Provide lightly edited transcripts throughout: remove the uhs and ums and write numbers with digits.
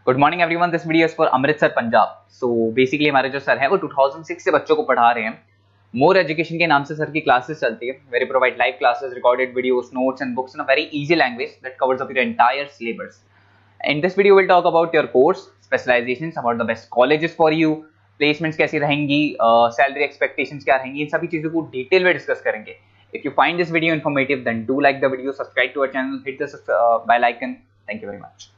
Good morning everyone, this video is for Amritsar Punjab. So basically हमारे जो sir हैं वो 2006 से बच्चों को पढ़ा रहे हैं। मोर एजुकेशन के नाम से सर की क्लासेस चलती है। Very provide live classes, recorded videos, notes and books in a very easy language that covers up your entire syllabus. In this video we'll talk about your course specializations, about the best colleges for you, placements कैसी रहेंगी, salary expectations क्या रहेंगी, इन सभी चीजों को detail में discuss करेंगे। If you find this video informative then do like the video, subscribe to our channel, hit the bell icon. Thank you very much.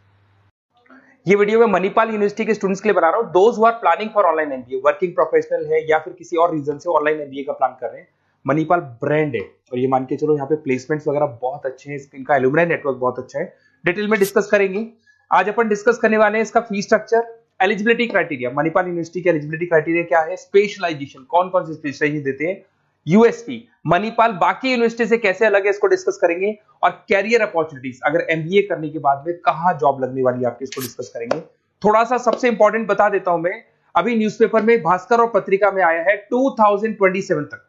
ये वीडियो मैं मणिपाल यूनिवर्सिटी के स्टूडेंट्स के लिए बना रहा हूँ। Those who are planning for online MBA, working professional है या फिर किसी और रीजन से ऑनलाइन एमबीए का प्लान कर रहे हैं। मणिपाल ब्रांड है और ये मान के चलो यहाँ पे प्लेसमेंट्स वगैरह बहुत अच्छे हैं, इनका एलुमनाई नेटवर्क बहुत अच्छा है। डिटेल में डिस्कस करेंगे। आज अपन डिस्कस करने वाले हैं इसका fee structure, eligibility criteria, Manipal university के एलिजिबिलिटी क्राइटेरिया क्या है, स्पेशलाइजेशन, कौन कौन से स्पेशलाइजेशन देते हैं, यूएसपी, मणिपाल बाकी यूनिवर्सिटी से कैसे अलग है इसको डिस्कस करेंगे, और कैरियर अपॉर्चुनिटीज, अगर एमबीए करने के बाद में कहां जॉब लगने वाली है आपकी, इसको डिस्कस करेंगे। थोड़ा सा सबसे इंपॉर्टेंट बता देता हूं मैं, अभी न्यूज़पेपर में, भास्कर और पत्रिका में आया है 2027 तक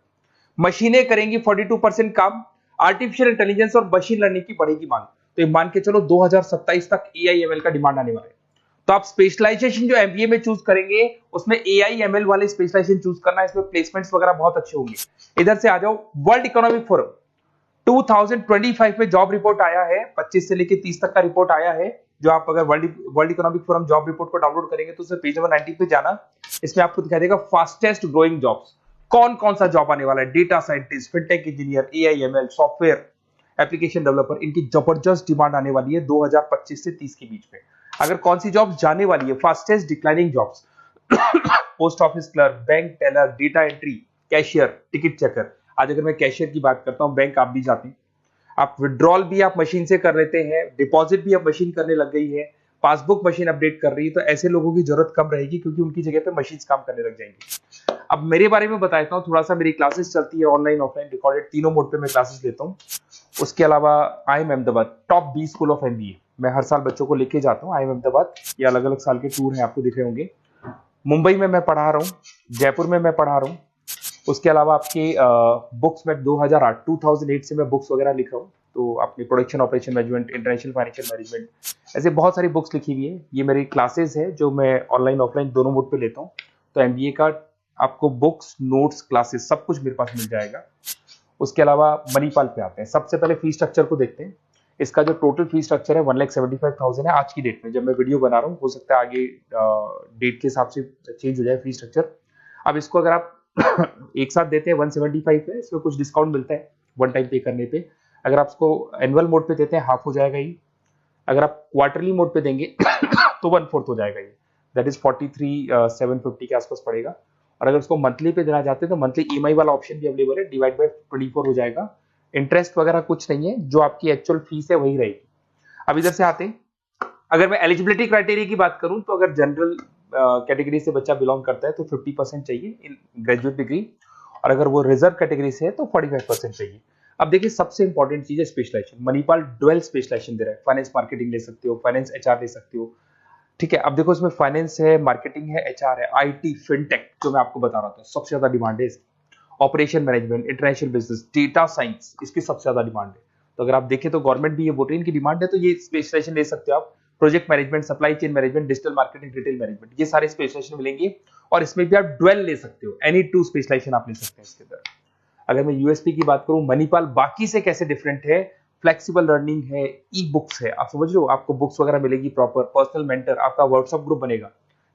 मशीनें करेंगी 42% काम, आर्टिफिशियल इंटेलिजेंस और मशीन लर्निंग की बढ़ेगी मांग। तो ये मान के चलो 2027 तक एआईएमएल का डिमांड आने वाला है। तो आप स्पेशलाइजेशन जो एमबीए में चूज करेंगे उसमें एआईएमएल वाले स्पेशलाइजेशन चूज करना है, इसमें प्लेसमेंट्स वगैरह बहुत अच्छे होंगे। इधर से आ जाओ, वर्ल्ड इकोनॉमिक फोरम 2025 में जॉब रिपोर्ट आया है, 25 से लेके 30 तक का रिपोर्ट आया है। जो आप अगर world economic forum job report को डाउनलोड करेंगे तो उसमें पेज नंबर 90 पे जाना, इसमें आपको दिखाई देगा फास्टेस्ट ग्रोइंग जॉब्स, कौन कौन सा जॉब आने वाला है, data scientist, fintech engineer, AIML, software application developer, इनकी जबरदस्त डिमांड आने वाली है 2025 से 30 के बीच में। अगर कौन सी जॉब जाने वाली है, fastest declining jobs, post office clerk, bank teller, data entry, cashier, ticket checker. आज अगर मैं कैशियर की बात करता हूं, बैंक आप भी जाते हैं, आप विड्रॉल भी आप मशीन से कर लेते हैं, डिपॉजिट भी अब मशीन करने लग गई है, पासबुक मशीन अपडेट कर रही है, तो ऐसे लोगों की जरूरत कम रहेगी क्योंकि उनकी जगह पे मशीन काम करने लग जाएंगी। अब मेरे बारे में बताता हूँ थोड़ा सा, मेरी क्लासेस चलती है ऑनलाइन ऑफलाइन रिकॉर्डेड, तीनों मोड पे मैं क्लासेस लेता हूँ। उसके अलावा IIM Ahmedabad top 20 school of MBA, मैं हर साल बच्चों को लेके जाता हूँ IIM अहमदाबाद। ये अलग अलग साल के टूर हैं, आपको दिख रहे होंगे। मुंबई में मैं पढ़ा रहा हूँ, जयपुर में मैं पढ़ा रहा हूँ। उसके अलावा आपके बुक्स में 2008 से मैं बुक्स वगैरह लिख रहा हूँ, तो आपने production operation management, international financial management, ऐसे बहुत सारी बुक्स लिखी हुई है। ये मेरी क्लासेस है जो मैं ऑनलाइन ऑफलाइन दोनों मोड पे लेता हूँ। तो एमबीए का आपको बुक्स, नोट्स, क्लासेस सब कुछ मेरे पास मिल जाएगा। उसके अलावा मणिपाल पे आते हैं। सबसे पहले फी स्ट्रक्चर को देखते हैं। इसका जो टोटल फी स्ट्रक्चर है 1,75,000 है आज की डेट में, जब मैं वीडियो बना रहा हूँ। हो सकता है आगे डेट के हिसाब से चेंज हो जाए फी स्ट्रक्चर। अब इसको अगर आप एक साथ देते हैं 175 पे, इसमें कुछ डिस्काउंट मिलता है वन टाइम पे करने पे। अगर आप इसको एनुअल मोड पे देते हैं हाफ हो जाएगा ये। अगर आप क्वार्टरली मोड पे देंगे तो 1/4 हो जाएगा ये, दैट इज 43,750 के आसपास पड़ेगा। और अगर उसको मंथली पे देना चाहते हैं तो मंथली ईएमआई वाला ऑप्शन भी अवेलेबल है, डिवाइड बाय 24 हो जाएगा। इंटरेस्ट वगैरह कुछ नहीं है, जो आपकी एक्चुअल फीस है वही रहेगी। अब इधर से आते हैं, अगर मैं एलिजिबिलिटी क्राइटेरिया की बात करूं तो अगर जनरल कैटेगरी से बच्चा बिलोंग करता है तो 50% चाहिए इन ग्रेजुएट डिग्री, और अगर वो रिजर्व कैटेगरी से है तो 45% चाहिए। अब देखिए, सबसे इंपॉर्टेंट चीज है स्पेशलाइजेशन। मणिपाल डुअल स्पेशलाइजेशन दे रहा है, फाइनेंस मार्केटिंग ले सकते हो, फाइनेंस एचआर ले सकते हो, ठीक है। अब देखो, इसमें फाइनेंस है, मार्केटिंग है, एचआर है, आईटी, फिनटेक, जो मैं आपको बता रहा था सबसे ज्यादा डिमांड है इसकी। Operation management, international business, data science, इसकी सबसे ज्यादा डिमांड है। तो अगर आप देखें तो गवर्नमेंट भी ये बोल रही है इनकी डिमांड है, तो ये स्पेशलाइजेशन ले सकते हो आप। Project management, supply chain management, digital marketing, retail management, ये सारे स्पेशलाइजेशन मिलेंगे। और इसमें भी आप डुअल ले सकते हो, एनी 2 स्पेशलाइजेशन आप ले सकते हैं इसके अंदर। अगर मैं यूएसपी की बात करूं, मणिपाल बाकी से कैसे डिफरेंट है, फ्लेक्सिबल लर्निंग है, ई बुक्स है, आप समझ लो, आपको बुक्स वगैरह मिलेगी प्रॉपर, पर्सनल मेंटर, आपका व्हाट्सएप ग्रुप बनेगा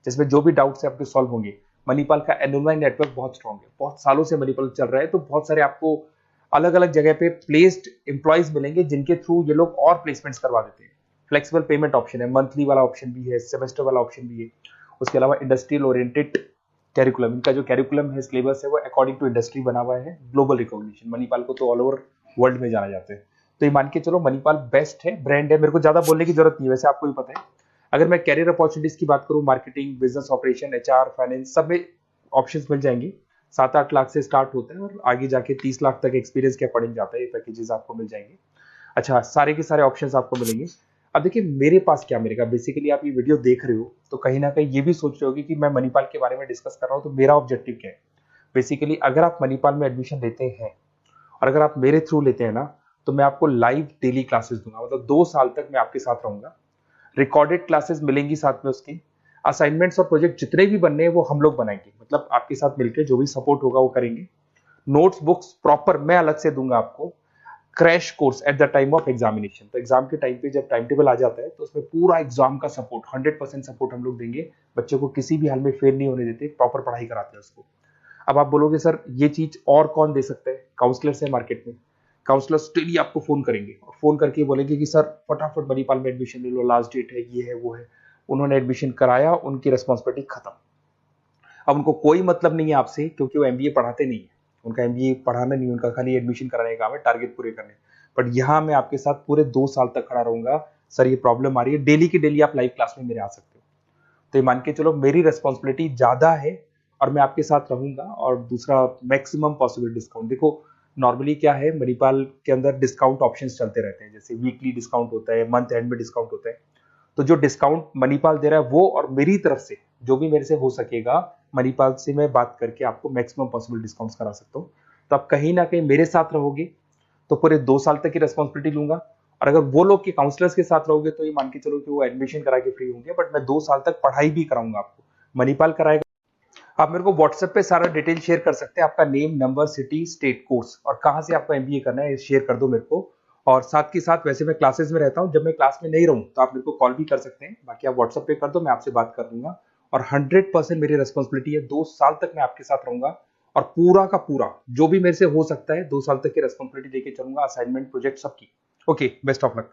जिसमें जो भी डाउट्स है आपके सॉल्व होंगे। मणिपाल का एलुमनाई नेटवर्क बहुत स्ट्रॉन्ग है, बहुत सालों से मणिपाल चल रहा है, तो बहुत सारे आपको अलग अलग जगह पे प्लेस्ड एम्प्लॉयज मिलेंगे जिनके थ्रू ये लोग और प्लेसमेंट्स करवा देते हैं। फ्लेक्सिबल पेमेंट ऑप्शन है, मंथली वाला ऑप्शन भी है, सेमेस्टर वाला ऑप्शन भी है। उसके अलावा इंडस्ट्रियल ओरिएंटेड कैरिकुलम, इनका जो कैरिकुलम है, सिलेबस है, वो अकॉर्डिंग टू इंडस्ट्री बना हुआ है। ग्लोबल रिकॉग्निशन, मणिपाल को तो ऑल ओवर वर्ल्ड में जाना जाता है। तो ये मान के चलो मणिपाल बेस्ट है, ब्रांड है, मेरे को ज्यादा बोलने की जरूरत नहीं है, वैसे आपको भी पता है। अगर मैं कैरियर अपॉर्चुनिटीज की बात करूं, marketing, business operation, HR, finance, सब में ऑप्शंस मिल जाएंगे। 7-8 लाख से स्टार्ट होता है और आगे जाके 30 लाख तक एक्सपीरियंस के अकॉर्डिंग जाता है, ये पैकेजेस आपको मिल जाएंगे। अच्छा, सारे के सारे ऑप्शंस आपको मिलेंगे। अब देखिए, मेरे पास क्या मिलेगा, बेसिकली आप ये वीडियो देख रहे हो तो कहीं ना कहीं ये भी सोच रहे होगे कि मैं मणिपाल के बारे में डिस्कस कर रहा हूँ, तो मेरा ऑब्जेक्टिव क्या है। बेसिकली अगर आप मणिपाल में एडमिशन लेते हैं और अगर आप मेरे थ्रू लेते हैं ना, तो मैं आपको लाइव डेली क्लासेस दूंगा, मतलब 2 साल तक मैं आपके साथ रहूंगा। रिकॉर्डेड क्लासेस मिलेंगी साथ में उसकी, असाइनमेंट्स और प्रोजेक्ट जितने भी बनने हैं वो हम लोग बनाएंगे, मतलब आपके साथ मिलकर जो भी सपोर्ट होगा वो करेंगे। नोट्स बुक्स प्रॉपर मैं अलग से दूंगा आपको। Crash course at the time of examination, तो एग्जाम के टाइम पे जब टाइम टेबल आ जाता है तो उसमें पूरा एग्जाम का सपोर्ट 100% सपोर्ट हम लोग देंगे, बच्चे को किसी भी हाल में फेल नहीं होने देते, प्रॉपर पढ़ाई कराते हैं उसको। अब आप बोलोगे सर ये चीज और कौन दे सकता है? काउंसलर्स है मार्केट में, काउंसलर्स डेली आपको फोन करेंगे और फोन करके बोलेंगे कि सर फटाफट मणिपाल में एडमिशन ले लो, लास्ट डेट है, ये है वो है। उन्होंने एडमिशन कराया, उनकी रिस्पॉन्सिबिलिटी खत्म। अब उनको कोई मतलब नहीं है आपसे, क्योंकि वो एमबीए पढ़ाते नहीं है, उनका एमबीए पढ़ाना नहीं, उनका खाली एडमिशन कराने का काम है, टारगेट पूरे करने। बट यहाँ मैं आपके साथ पूरे 2 साल तक खड़ा रहूंगा। सर ये प्रॉब्लम आ रही है, डेली की डेली आप लाइव क्लास में मेरे आ सकते हो। तो ये मान के चलो मेरी रेस्पॉन्सिबिलिटी ज्यादा है और मैं आपके साथ रहूंगा। और दूसरा, मैक्सिमम पॉसिबल डिस्काउंट। देखो नॉर्मली क्या है, मणिपाल के अंदर डिस्काउंट ऑप्शंस चलते रहते हैं, जैसे वीकली डिस्काउंट होता है, मंथ एंड में डिस्काउंट होता है। तो जो डिस्काउंट मणिपाल दे रहा है वो, और मेरी तरफ से जो भी मेरे से हो सकेगा, मणिपाल से मैं बात करके आपको मैक्सिमम पॉसिबल डिस्काउंट्स करा सकता हूँ। तो आप कहीं ना कहीं मेरे साथ रहोगे तो पूरे 2 साल तक की रेस्पॉन्सिबिलिटी लूंगा। और अगर वो लोग के काउंसलर्स के साथ रहोगे तो ये मान के चलो कि वो एडमिशन करा के फ्री होंगे, बट मैं 2 साल तक पढ़ाई भी कराऊंगा आपको, मणिपाल कराएगा। आप मेरे को व्हाट्सएप पे सारा डिटेल शेयर कर सकते हैं, आपका name, number, city, state, course और कहाँ से आपको एमबीए करना है शेयर कर दो मेरे को। और साथ के साथ वैसे मैं क्लासेस में रहता हूँ, जब मैं क्लास में नहीं रहूँ तो आप मेरे को कॉल भी कर सकते हैं, बाकी आप व्हाट्सएप पे कर दो, मैं आपसे बात कर दूंगा। और 100% मेरी रेस्पॉन्सिबिलिटी है, 2 साल तक मैं आपके साथ रहूंगा और पूरा का पूरा जो भी मेरे से हो सकता है 2 साल तक की रेस्पॉन्सिबिलिटी लेके चलूंगा, असाइनमेंट, प्रोजेक्ट सबकी। Okay, best of luck.